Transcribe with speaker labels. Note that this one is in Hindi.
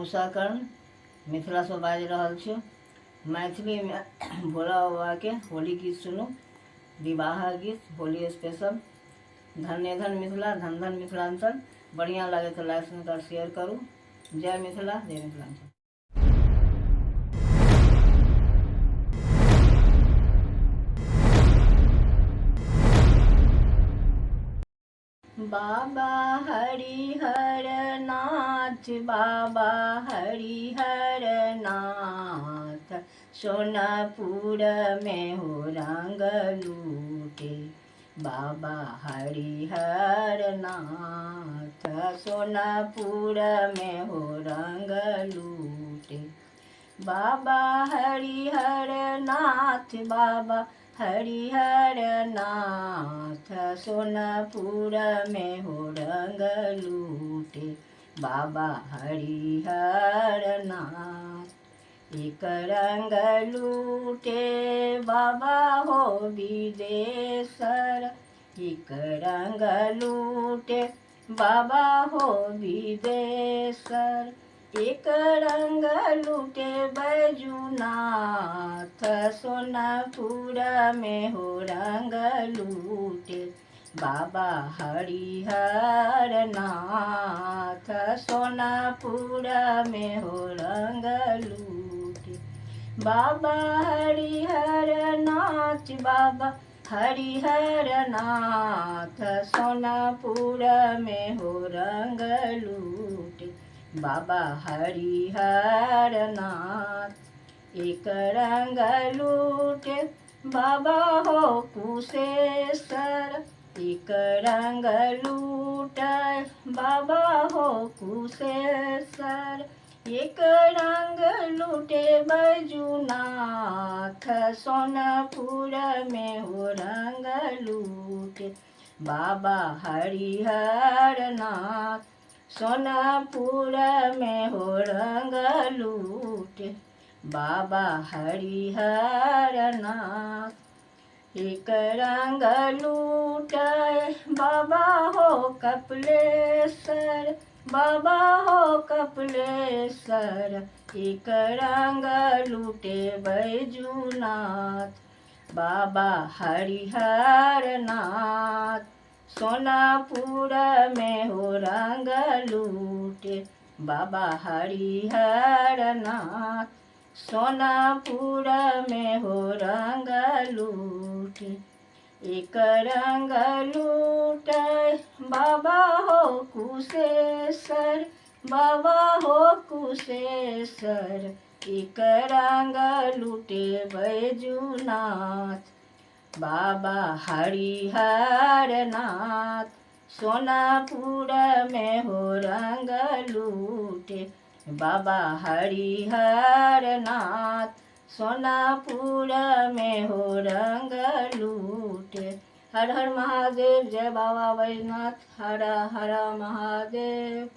Speaker 1: उषा कर्ण मिथिला से बाजि रहल छी। मैथिली में भोला बाबा के होली गीत सुनू, विवाह गीत, होली स्पेशल। धन्य धन मिथिला, धन धन मिथिलांचल। बढ़िया लगे तो लाइक शेयर करूँ। जय मिथिला, जय मिथिलांचल। बाबा हरिहर नाथ, बाबा हरिहर नाथ, सोनपुर में हो रंग लूटे। बाबा हरिहर नाथ, सोनपुर में हो रंग लूटे। बाबा हरिहर नाथ, बाबा हरिहर नाथ, सोनपुर में हो रंग लूटे। बाबा हरिहर नाथ, एक रंग लूटे बाबा हो विदेशर। एक रंग लूटे बाबा हो विदेशर। एक रंग लूटे बैजूनाथ, सोनपुर में हो रंग लूटे। बाबा हरिहर नाथ, सोनपुर में हो रंग लूटे। बाबा हरिहर नाथ, बाबा हरिहर नाथ, सोनपुर में हो रंग लूटे। बाबा हरिहर नाथ, एक रंग लूटे बाबा हो कुशेश्वर। एक रंग लूटे बाबा हो कुशेश्वर। एक रंग लूटे बैजूनाथ, सोनपुर में हो रंग लूटे। बाबा हरिहर नाथ, सोनपुर में हो रंग लूटे। बाबा हरिहर नाथ, एक रंग लूटे बाबा हो कपिलेश्वर। बाबा हो कपिलेश्वर, एक रंग लूटे बैजूनाथ। बाबा हरिहर नाथ, सोनपुर में हो रंग लूटे। बाबा हरिहर नाथ, सोनपुर में हो रंग लूटे। एक रंग लूटे बाबा हो कुशेश्वर। बाबा हो कुशेश्वर, एक रंग लूटे बैजूनाथ। बाबा हरिहर नाथ, सोनपुर में हो रंग लूटे। बाबा हरिहर नाथ, सोनपुर में हो रंग लूटे। हर हर महादेव, जय बाबा बैजनाथ, हर हर महादेव।